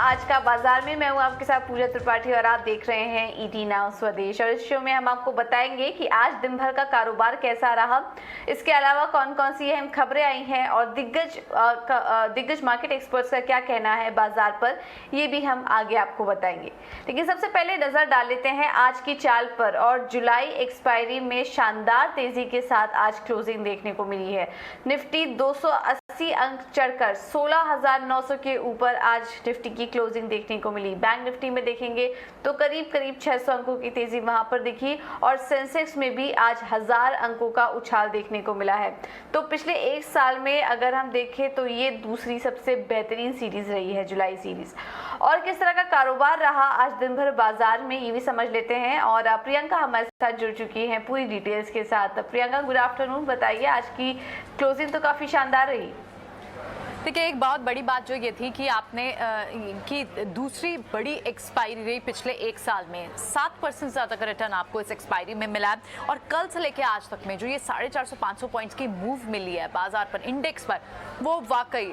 आज का बाजार में। मैं हूं आपके साथ पूजा त्रिपाठी और आप देख रहे हैं ईटी नाउ स्वदेश। और इस शो में हम आपको बताएंगे कि आज दिन भर का कारोबार कैसा रहा, इसके अलावा कौन कौन सी अहम खबरें आई हैं और दिग्गज मार्केट एक्सपर्ट्स का क्या कहना है बाजार पर, ये भी हम आगे आपको बताएंगे। लेकिन सबसे पहले नजर डाल लेते हैं आज की चाल पर। और जुलाई एक्सपायरी में शानदार तेजी के साथ आज क्लोजिंग देखने को मिली है। निफ्टी 280 अंक चढ़कर 16,900 के ऊपर आज निफ्टी की क्लोजिंग देखने को मिली। बैंक निफ्टी में देखेंगे तो करीब 600 अंकों की तेजी वहां पर दिखी और सेंसेक्स में भी आज 1000 अंकों का उछाल देखने को मिला है। तो पिछले एक साल में अगर हम देखें तो ये दूसरी सबसे बेहतरीन सीरीज रही है, जुलाई सीरीज। और किस तरह का कारोबार रहा आज दिन भर बाजार में, ये भी समझ लेते हैं। और प्रियंका हमारे साथ जुड़ चुकी हैं पूरी डिटेल्स के साथ। Priyanka, good afternoon. बताइए, आज की क्लोजिंग तो काफी शानदार रही। देखिए, एक बहुत बड़ी बात जो ये थी कि आपने कि दूसरी बड़ी एक्सपायरी रही पिछले एक साल में। 7% ज़्यादा का रिटर्न आपको इस एक्सपायरी में मिला है। और कल से लेकर आज तक में जो ये 450-500 पॉइंट्स की मूव मिली है बाजार पर, इंडेक्स पर, वो वाकई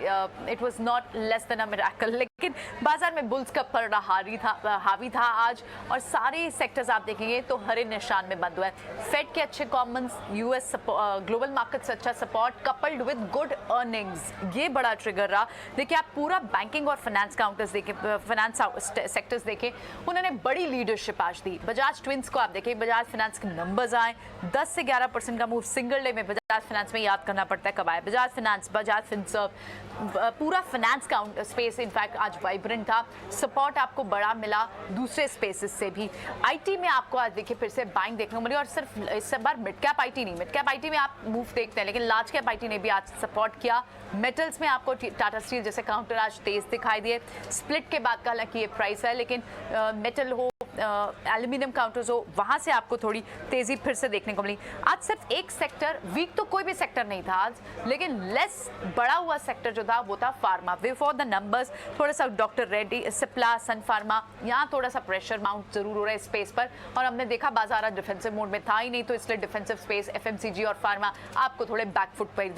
it was not less than a miracle. लेकिन बाजार में बुल्स का पलड़ा हावी था आज। और सारे सेक्टर्स आप देखेंगे तो हरे निशान में बंद हुआ है। फेड के अच्छे कॉमन्स, यूएस ग्लोबल मार्केट से अच्छा support coupled with good earnings, ये बड़ा ट्रिगर रहा। देखिए, आप पूरा बैंकिंग और फाइनेंस काउंटर्स देखें, फाइनेंस सेक्टर्स देखें, उन्होंने बड़ी लीडरशिप आज दी। बजाज ट्विंस को आप देखें, बजाज फाइनेंस के नंबर्स आए, 10 से 11% का मूव सिंगल डे में बजाज फाइनेंस में याद करना पड़ता है कब आए। बजाज फाइनेंस, बजाज फिनसर्व, पूरा फाइनेंस काउंटर स्पेस इनफैक्ट आज वाइब्रेंट था। सपोर्ट आपको बड़ा मिला दूसरे स्पेसेस से भी। आईटी में आपको आज देखिए फिर से बाइंग देखने को मिली। और सिर्फ इस बार मिड कैप आईटी नहीं, मिड कैप आईटी में आप मूव देखते हैं, लेकिन लार्ज कैप आईटी ने भी आज सपोर्ट किया। मेटल्स में आपको टाटा स्टील जैसे काउंटर आज तेज दिखाई दिए। स्प्लिट के बाद का हालांकि ये प्राइस है, लेकिन मेटल हो, एल्यूमिनियम काउंटर्स हो, वहां से आपको थोड़ी तेजी फिर से देखने को मिली। आज सिर्फ एक सेक्टर वीक, तो कोई भी सेक्टर नहीं था आज, लेकिन लेस बढ़ा हुआ सेक्टर जो था वो था pharma. Way for the numbers, थोड़ा सा डॉक्टर रेड्डी, सिप्ला, सन फार्मा, यहाँ थोड़ा सा प्रेशर माउंट जरूर हो रहा है स्पेस पर। और हमने देखा बाजार आज डिफेंसिव मोड में था ही नहीं, तो इसलिए डिफेंसिव स्पेस एफएमसीजी और फार्मा आपको थोड़े बैकफुट पर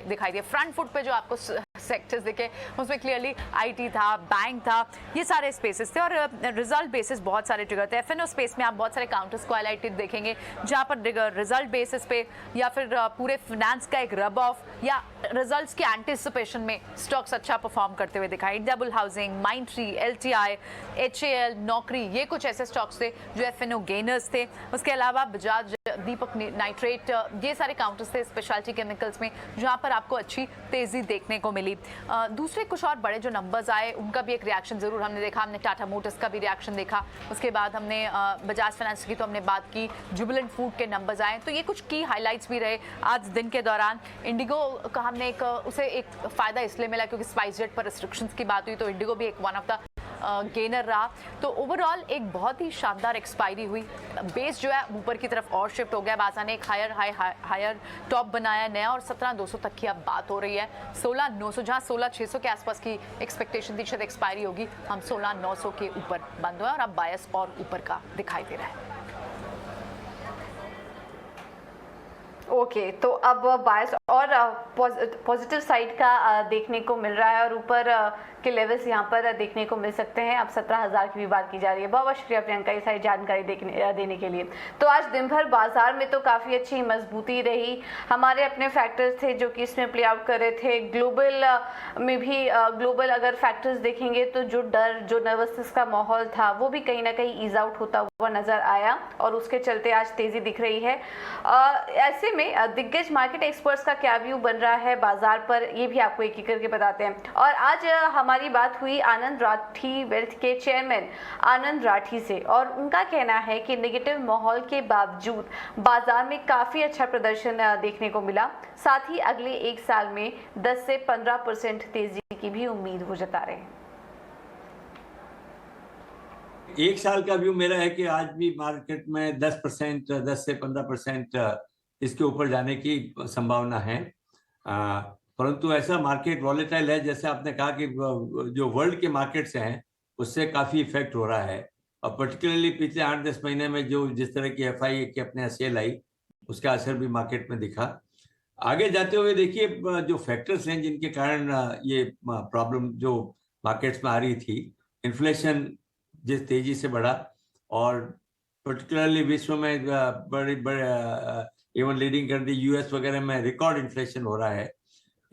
दिखाई दिए। फ्रंट फुट पे जो आपको सेक्टर्स दिखे उसमें क्लियरली आईटी था, बैंक था, ये सारे स्पेसेस थे। और रिजल्ट बेसिस बहुत सारे ट्रिगर थे। एफएनओ स्पेस में आप बहुत सारे काउंटर्स को हाईलाइटेड देखेंगे, जहां पर रिजल्ट बेसिस पे या फिर पूरे फाइनेंस का एक रब ऑफ या रिजल्ट्स के एंटिसिपेशन में स्टॉक्स अच्छा परफॉर्म करते हुए दिखाई। Double housing, Mindtree, LTI, HAL, नौकरी, ये कुछ ऐसे स्टॉक्स थे जो एफएनओ गेनर्स थे। उसके अलावा बजाज, दीपक नाइट्रेट, ये सारे काउंटर्स थे स्पेशलिटी केमिकल्स में, जहां पर आपको अच्छी तेजी देखने को मिली। दूसरे कुछ और बड़े जो नंबर्स आए उनका भी एक रिएक्शन जरूर हमने देखा। हमने टाटा मोटर्स का भी रिएक्शन देखा। उसके बाद हमने बजाज फाइनेंस की तो हमने बात की, जुबिलेंट फूड के नंबर्स आए, तो ये कुछ की हाइलाइट्स भी रहे आज दिन के दौरान। इंडिगो का हमने उसे एक फायदा इसलिए मिला क्योंकि स्पाइस जेट पर रिस्ट्रिक्शंस की बात हुई, तो इंडिगो भी एक वन ऑफ द गेनर रहा। तो ओवरऑल एक बहुत ही शानदार एक्सपायरी हुई। बेस जो है ऊपर की तरफ और शिफ्ट हो गया। बाजार ने एक हायर टॉप बनाया नया, और 17,200 तक की अब बात हो रही है। 16,900, जहां 16,600 के आसपास की एक्सपेक्टेशन थी शायद एक्सपायरी होगी, हम 16,900 के ऊपर बंद हुए और अब बायस और ऊपर का दिखाई दे रहा है। ओके, तो अब बायस और पॉजिटिव साइड का देखने को मिल रहा है और ऊपर के लेवल्स यहाँ पर देखने को मिल सकते हैं। अब 17,000 की भी बात की जा रही है। बहुत बहुत शुक्रिया प्रियंका ये सारी जानकारी देने के लिए। तो आज दिन भर बाजार में तो काफ़ी अच्छी मजबूती रही। हमारे अपने फैक्टर्स थे जो कि इसमें प्ले आउट कर रहे थे। ग्लोबल में भी ग्लोबल अगर फैक्टर्स देखेंगे तो जो डर, जो नर्वसनेस का माहौल था वो भी कहीं ना कहीं ईज आउट होता हुआ नजर आया और उसके चलते आज तेजी दिख रही है। ऐसे में दिग्गज मार्केट एक्सपर्ट्स का क्या व्यू बन रहा है बाजार पर, ये भी आपको एक एक करके बताते हैं। और आज हमारी बात हुई आनंद राठी वेल्थ के चेयरमैन आनंद राठी से, और उनका कहना है कि नेगेटिव माहौल के बावजूद बाजार में काफी अच्छा प्रदर्शन देखने को मिला। साथ ही अगले एक साल में 10 से 15% तेजी की भी उम्मीद वो जता रहे हैं। एक साल का व्यू मेरा है कि आज भी मार्केट में 10% 10 से 15% इसके ऊपर जाने की संभावना है। परंतु ऐसा मार्केट वॉलेटाइल है, जैसे आपने कहा कि जो वर्ल्ड के मार्केट्स हैं उससे काफी इफेक्ट हो रहा है। और पर्टिकुलरली पिछले 8-10 महीने में जो जिस तरह की एफआई के अपने सेल आई, उसका असर भी मार्केट में दिखा। आगे जाते हुए देखिए, जो फैक्टर्स हैं जिनके कारण ये प्रॉब्लम जो मार्केट्स में आ रही थी, इन्फ्लेशन जिस तेजी से बढ़ा और पर्टिकुलरली विश्व में बड़े इवन लीडिंग कंट्री यूएस वगैरह में रिकॉर्ड इन्फ्लेशन हो रहा है,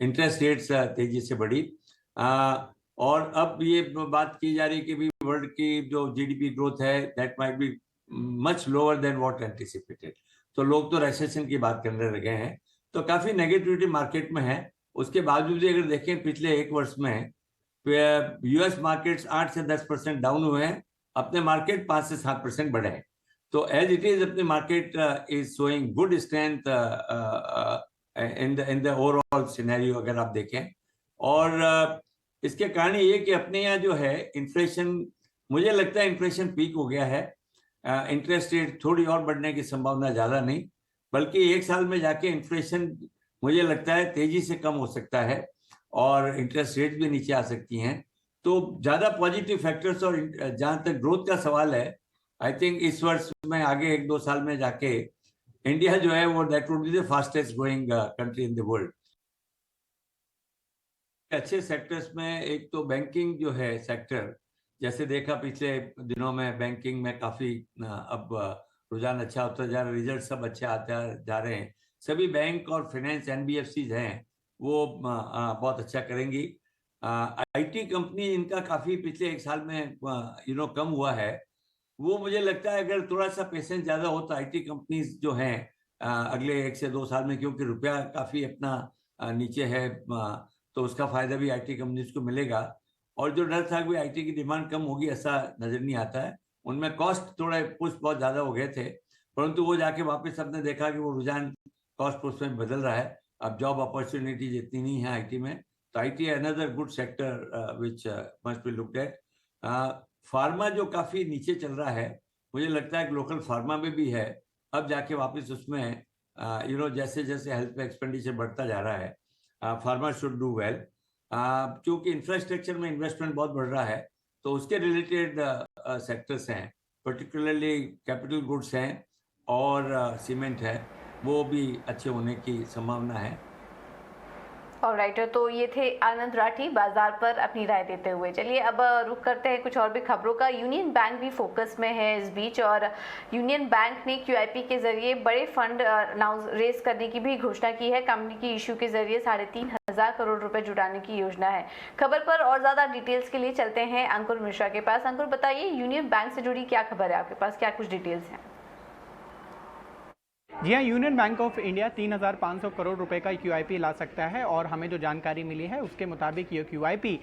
इंटरेस्ट रेट्स तेजी से बढ़ी और अब ये बात की जा रही है कि भी वर्ल्ड की जो जीडीपी ग्रोथ है that might be much lower than what anticipated. तो लोग तो रिसेशन की बात करने लगे हैं, तो काफी नेगेटिविटी मार्केट में है। उसके बावजूद भी अगर देखें पिछले एक वर्ष में यूएस मार्केट्स 8 से 10% डाउन हुए हैं, अपने मार्केट 5 से 7% बढ़े हैं। तो एज इट इज अपनी market is showing good strength in the overall scenario अगर आप देखें। और इसके कारण ये कि अपने यहाँ जो है इन्फ्लेशन, मुझे लगता है इन्फ्लेशन पीक हो गया है। इंटरेस्ट रेट थोड़ी और बढ़ने की संभावना ज़्यादा नहीं, बल्कि एक साल में जाके इन्फ्लेशन मुझे लगता है तेजी से कम हो सकता है और इंटरेस्ट रेट भी नीचे आ सकती हैं। तो ज़्यादा पॉजिटिव फैक्टर्स और जहाँ तक ग्रोथ का सवाल है, आई थिंक इस वर्ष में आगे 1-2 साल में जाके इंडिया जो है वो that would be the fastest growing country in the world. अच्छे सेक्टर्स में एक तो बैंकिंग जो है सेक्टर, जैसे देखा पिछले दिनों में बैंकिंग में काफी अब रुझान अच्छा होता जा रहा है, रिजल्ट सब अच्छे आते जा रहे हैं। सभी बैंक और फाइनेंस एनबीएफसीज हैं वो बहुत अच्छा करेंगी। आईटी कंपनी इनका काफी पिछले एक साल में कम हुआ है। वो मुझे लगता है अगर थोड़ा सा पेशेंस ज्यादा हो तो आईटी कंपनीज जो हैं अगले 1 से 2 साल में, क्योंकि रुपया काफी अपना नीचे है, तो उसका फायदा भी आईटी कंपनीज को मिलेगा। और जो डर था कि आईटी की डिमांड कम होगी, ऐसा नजर नहीं आता है। उनमें कॉस्ट थोड़े पुश बहुत ज्यादा हो गए थे, परंतु वो जाके वापस सबने देखा कि वो रुझान कॉस्ट पुश में बदल रहा है। अब जॉब अपॉर्चुनिटीज इतनी नहीं है आईटी में, तो IT another good sector which must be looked at. Pharma जो काफी नीचे चल रहा है, मुझे लगता है कि लोकल फार्मा में भी है, अब जाके वापस उसमें जैसे जैसे हेल्थ पे एक्सपेंडिचर बढ़ता जा रहा है, फार्मा शुड डू वेल। क्योंकि इंफ्रास्ट्रक्चर में इन्वेस्टमेंट बहुत बढ़ रहा है, तो उसके रिलेटेड सेक्टर्स हैं, पर्टिकुलरली कैपिटल गुड्स हैं और सीमेंट है, वो भी अच्छे होने की संभावना है। ऑलराइट, तो ये थे आनंद राठी बाजार पर अपनी राय देते हुए। चलिए अब रुक करते हैं कुछ और भी खबरों का। यूनियन बैंक भी फोकस में है इस बीच, और यूनियन बैंक ने QIP के जरिए बड़े फंड रेज करने की भी घोषणा की है। कंपनी की इशू के जरिए 3,500 करोड़ रुपए जुटाने की योजना है। खबर पर और ज्यादा डिटेल्स के लिए चलते हैं अंकुर मिश्रा के पास। अंकुर, बताइए यूनियन बैंक से जुड़ी क्या खबर है आपके पास, क्या कुछ डिटेल्स हैं? जी हाँ, union bank of India 3,500 crore रुपए का QIP ला सकता है और हमें जो जानकारी मिली है उसके मुताबिक ये QIP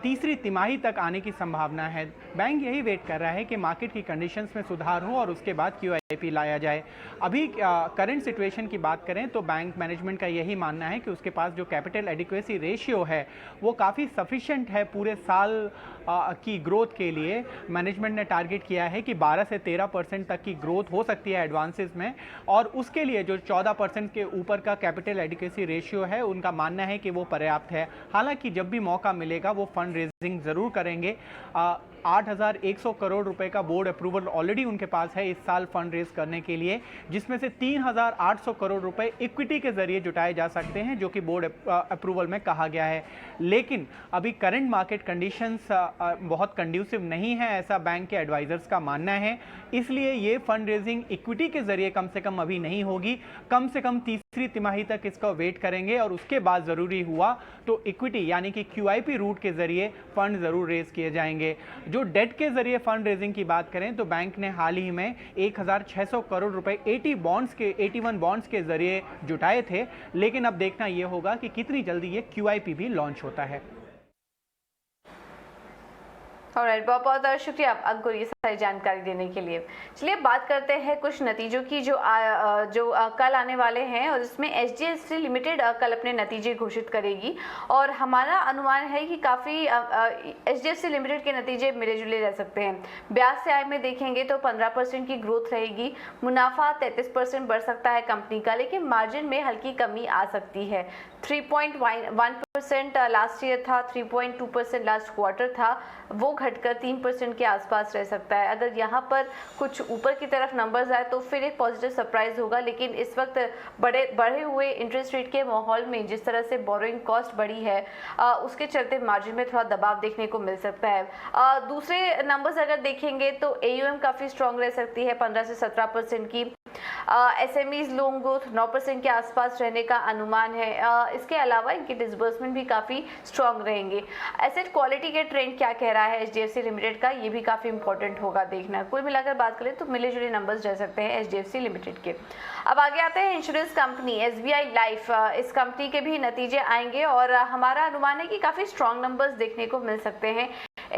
तीसरी तिमाही तक आने की संभावना है। बैंक यही वेट कर रहा है कि मार्केट की कंडीशंस में सुधार हो और उसके बाद QIP लाया जाए। अभी करंट सिचुएशन की बात करें तो बैंक मैनेजमेंट का यही मानना है कि उसके पास जो कैपिटल एडिक्वेसी रेशियो है वो काफ़ी सफिशेंट है पूरे साल की ग्रोथ के लिए। मैनेजमेंट ने टारगेट किया है कि 12 से 13% तक की ग्रोथ हो सकती है एडवांसेस में, और उसके लिए जो 14% के ऊपर का कैपिटल एडिक्वेसी रेशियो है उनका मानना है कि वो पर्याप्त है। हालांकि जब भी मौका मिलेगा वो फंड रेजिंग ज़रूर करेंगे। 8,100 करोड़ रुपए का बोर्ड अप्रूवल ऑलरेडी उनके पास है इस साल फंड रेज करने के लिए, जिसमें से 3,800 करोड़ रुपए इक्विटी के जरिए जुटाए जा सकते हैं, जो कि बोर्ड अप्रूवल में कहा गया है। लेकिन अभी करंट मार्केट कंडीशंस बहुत कंड्यूसिव नहीं है, ऐसा बैंक के एडवाइजर्स का मानना है। इसलिए ये फंड रेजिंग इक्विटी के जरिए कम से कम अभी नहीं होगी, कम से कम तीसरी तिमाही तक इसका वेट करेंगे और उसके बाद ज़रूरी हुआ तो इक्विटी यानी कि QIP रूट के जरिए फंड ज़रूर रेज किए जाएंगे। जो डेट के जरिए फंड रेजिंग की बात करें तो बैंक ने हाल ही में 1,600 करोड़ रुपए 81 बॉन्ड्स के जरिए जुटाए थे, लेकिन अब देखना यह होगा कि कितनी जल्दी ये QIP भी लॉन्च होता है। ऑलराइट, बहुत बहुत शुक्रिया अंकुर ये सारी जानकारी देने के लिए। चलिए बात करते हैं कुछ नतीजों की जो कल आने वाले हैं, और इसमें HDFC लिमिटेड कल अपने नतीजे घोषित करेगी, और हमारा अनुमान है कि काफ़ी HDFC लिमिटेड के नतीजे मिले जुले रह सकते हैं। ब्याज से आय में देखेंगे तो 15% की ग्रोथ रहेगी, मुनाफा 33% बढ़ सकता है कंपनी का, लेकिन मार्जिन में हल्की कमी आ सकती है। 3.1% 4% लास्ट ईयर था, 3.2% लास्ट क्वार्टर था, वो घटकर 3% के आसपास रह सकता है। अगर यहाँ पर कुछ ऊपर की तरफ नंबर्स आए तो फिर एक पॉजिटिव सरप्राइज होगा, लेकिन इस वक्त बढ़े हुए इंटरेस्ट रेट के माहौल में जिस तरह से बोरोइंग कॉस्ट बढ़ी है, उसके चलते मार्जिन में थोड़ा दबाव देखने को मिल सकता है। दूसरे नंबर्स अगर देखेंगे तो AUM काफ़ी स्ट्रॉन्ग रह सकती है 15 से 17% की। SMEs लोन ग्रोथ 9% के आसपास रहने का अनुमान है। इसके अलावा इनके डिसबर्समेंट भी काफ़ी स्ट्रॉन्ग रहेंगे। एसेट क्वालिटी के ट्रेंड क्या कह रहा है HDFC लिमिटेड का, ये भी काफ़ी इंपॉर्टेंट होगा देखना। कुल मिलाकर बात करें तो मिले जुले नंबर्स रह सकते हैं HDFC लिमिटेड के। अब आगे आते हैं इंश्योरेंस कंपनी SBI लाइफ। इस कंपनी के भी नतीजे आएंगे और हमारा अनुमान है कि काफ़ी स्ट्रॉन्ग नंबर्स देखने को मिल सकते हैं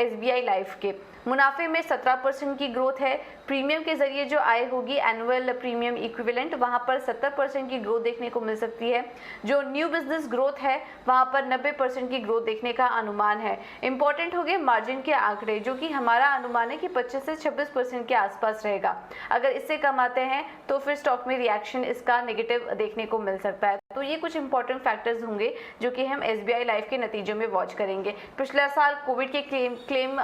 SBI लाइफ के। मुनाफे में 17% की ग्रोथ है। प्रीमियम के जरिए जो आय होगी एनुअल प्रीमियम इक्विवेलेंट, वहां पर 70% की ग्रोथ देखने को मिल सकती है। जो न्यू बिजनेस ग्रोथ है वहां पर 90% की ग्रोथ देखने का अनुमान है। इंपॉर्टेंट हो गए मार्जिन के आंकड़े, जो कि हमारा अनुमान है कि 25 से 26% के आसपास रहेगा। अगर इससे कम आते हैं तो फिर स्टॉक में रिएक्शन इसका नेगेटिव देखने को मिल सकता है। तो ये कुछ इंपॉर्टेंट फैक्टर्स होंगे जो कि हम SBI लाइफ के नतीजों में वॉच करेंगे। पिछला साल कोविड के क्लेम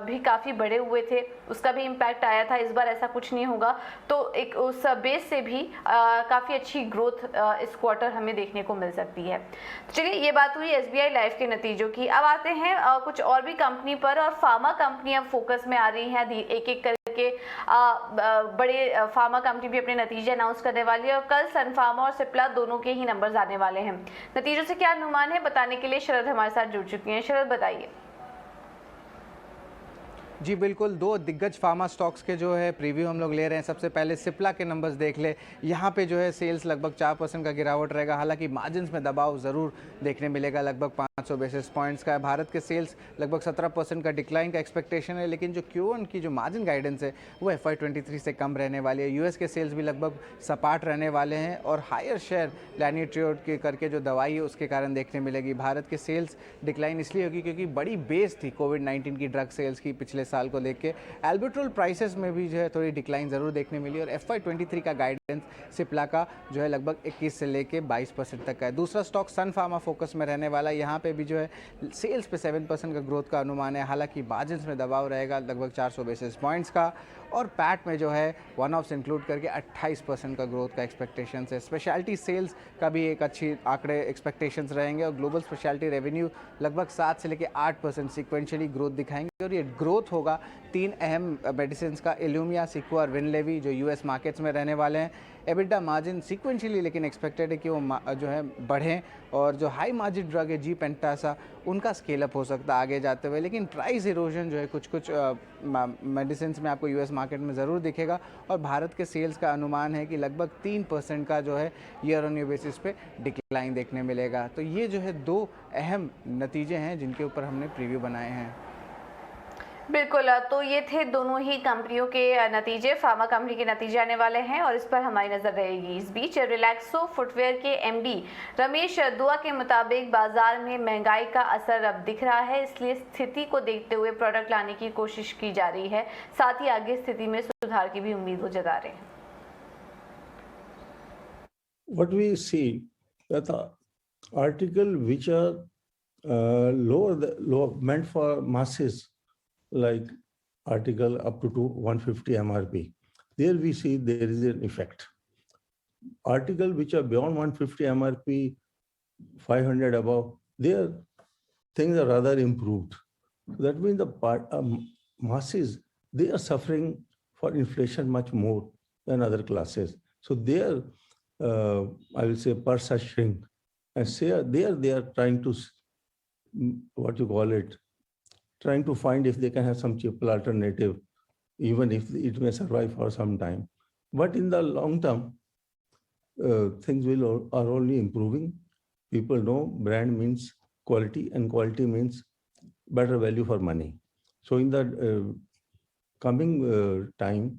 भी काफ़ी बढ़े हुए थे, उसका भी इम्पैक्ट आया था। इस बार ऐसा कुछ नहीं होगा, तो एक उस बेस से भी काफ़ी अच्छी ग्रोथ इस क्वार्टर हमें देखने को मिल सकती है। तो चलिए, ये बात हुई SBI लाइफ के नतीजों की। अब आते हैं कुछ और भी कंपनी पर, और फार्मा कंपनी अब फोकस में आ रही है। एक एक करके बड़े फार्मा कंपनी भी अपने नतीजे अनाउंस करने वाली है और कल सन फार्मा और सिप्ला दोनों के ही नंबर्स आने वाले हैं। नतीजों से क्या अनुमान है बताने के लिए शरद हमारे साथ जुड़ चुकी हैं। शरद, बताइए। जी बिल्कुल, दो दिग्गज फार्मा स्टॉक्स के जो है प्रीव्यू हम लोग ले रहे हैं। सबसे पहले सिप्ला के नंबर्स देख ले। यहाँ पे जो है सेल्स लगभग 4% का गिरावट रहेगा, हालांकि मार्जिन्स में दबाव ज़रूर देखने मिलेगा, लगभग 500 बेसिस पॉइंट्स का है। भारत के सेल्स लगभग 17% का डिक्लाइन का एक्सपेक्टेशन है, लेकिन जो Q1 की जो मार्जिन गाइडेंस है वो FY23 से कम रहने वाली है। US के सेल्स भी लगभग सपाट रहने वाले हैं और हायर शेयर लैनिट्रियोड के करके जो दवाई है उसके कारण देखने मिलेगी। भारत के सेल्स डिक्लाइन इसलिए होगी क्योंकि बड़ी बेस थी कोविड-19 की ड्रग सेल्स की पिछले साल को लेके। एल्बिट्रोल प्राइसेस में भी जो है थोड़ी डिक्लाइन ज़रूर देखने मिली और FY23 का गाइडेंस सिप्ला का जो है लगभग 21 से लेके 22% तक का है। दूसरा स्टॉक सन फार्मा फोकस में रहने वाला है। यहाँ पे भी जो है सेल्स पे 7% का ग्रोथ का अनुमान है, हालांकि मार्जिन्स में दबाव रहेगा लगभग 400 बेसिस पॉइंट्स का, और पैट में जो है वन ऑफ्स इंक्लूड करके 28% का ग्रोथ का एक्सपेक्टेशन है। स्पेशलिटी सेल्स का भी एक अच्छी आंकड़े एक्सपेक्टेशंस रहेंगे और ग्लोबल स्पेशलिटी रेवेन्यू लगभग 7 से लेकर 8% सिक्वेंशियली ग्रोथ दिखाएंगे। और ये ग्रोथ होगा 3 अहम मेडिसिन का, इल्यूमिया, सिक्वा और विनलेवी, जो US मार्केट्स में रहने वाले हैं। एबिटा मार्जिन सिक्वेंशियली लेकिन एक्सपेक्टेड है कि वो जो है बढ़ें, और जो हाई मार्जिन ड्रग है जी पेंटासा, उनका स्केल अप हो सकता है आगे जाते हुए। लेकिन प्राइस इरोजन जो है कुछ मेडिसिन में आपको US मार्केट में ज़रूर दिखेगा, और भारत के सेल्स का अनुमान है कि लगभग 3% का जो है ईयर ऑन ईयर बेसिस पे डिक्लाइन देखने मिलेगा। तो ये जो है दो अहम नतीजे हैं जिनके ऊपर हमने प्रीव्यू बनाए हैं। बिल्कुल, तो ये थे दोनों ही कंपनियों के नतीजे। फार्मा कंपनी के नतीजे आने वाले हैं और इस पर हमारी नजर रहेगी। इस बीच रिलैक्सो फुटवेयर के MD रमेश दुआ के मुताबिक बाजार में महंगाई का असर अब दिख रहा है, इसलिए स्थिति को देखते हुए प्रोडक्ट लाने की कोशिश की जा रही है। साथ ही आगे स्थिति में सुधार की भी उम्मीद वो जता रहे हैं। What we see that the article which are lower meant for masses, like article up to 150 MRP, there we see there is an effect. Article which are beyond 150 MRP, 500 above, there things are rather improved. So that means the masses, they are suffering for inflation much more than other classes. So there, I will say, purse has shrink, and say they are trying to, what you call it, trying to find if they can have some cheaper alternative, even if it may survive for some time. But in the long term, things are only improving. People know brand means quality, and quality means better value for money. So in the coming time,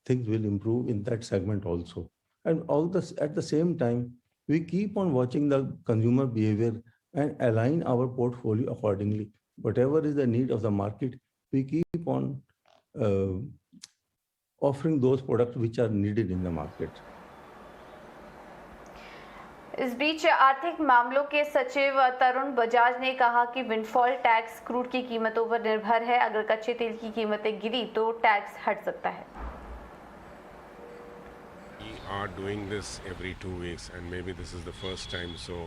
things will improve in that segment also. And all this at the same time, we keep on watching the consumer behavior and align our portfolio accordingly. Whatever is the need of the market, we keep on offering those products which are needed in the market. इस बीच आर्थिक मामलों के सचिव तरुण बजाज ने कहा कि windfall tax crude की कीमतों पर निर्भर है। अगर कच्चे तेल की कीमतें गिरी तो टैक्स हट सकता है। We are doing this every 2 weeks and maybe this is the first time, so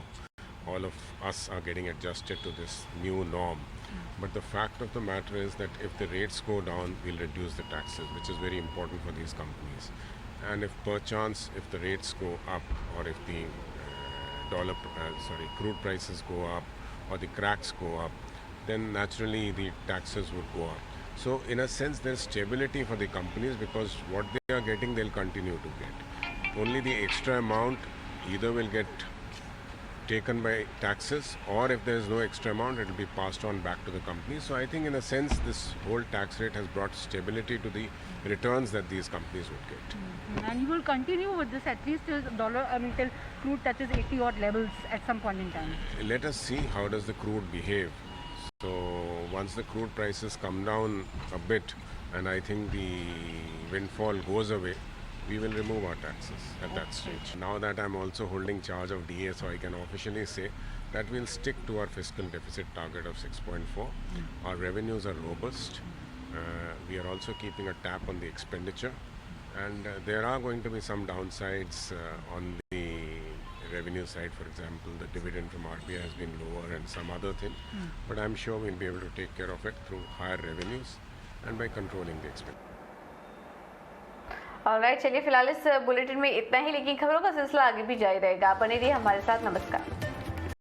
all of us are getting adjusted to this new norm. But the fact of the matter is that if the rates go down, we'll reduce the taxes, which is very important for these companies. And if perchance, if the rates go up or if the crude prices go up or the cracks go up, then naturally the taxes would go up. So in a sense there's stability for the companies because what they are getting they'll continue to get. Only the extra amount either will get taken by taxes or if there is no extra amount it will be passed on back to the companies. So I think in a sense this whole tax rate has brought stability to the returns that these companies would get. And you will continue with this at least till till crude touches 80 odd levels at some point in time. Let us see how does the crude behave. So once the crude prices come down a bit and I think the windfall goes away, we will remove our taxes at that stage. Now that I'm also holding charge of DA, so I can officially say that we'll stick to our fiscal deficit target of 6.4. Our revenues are robust. We are also keeping a tap on the expenditure and there are going to be some downsides on the revenue side. For example, the dividend from RBI has been lower and some other thing, but I'm sure we'll be able to take care of it through higher revenues and by controlling the expenditure. Alright, चलिए फिलहाल इस bulletin में इतना ही, लेकिन खबरों का सिलसिला आगे भी जारी रहेगा। बने रहिए हमारे साथ। नमस्कार।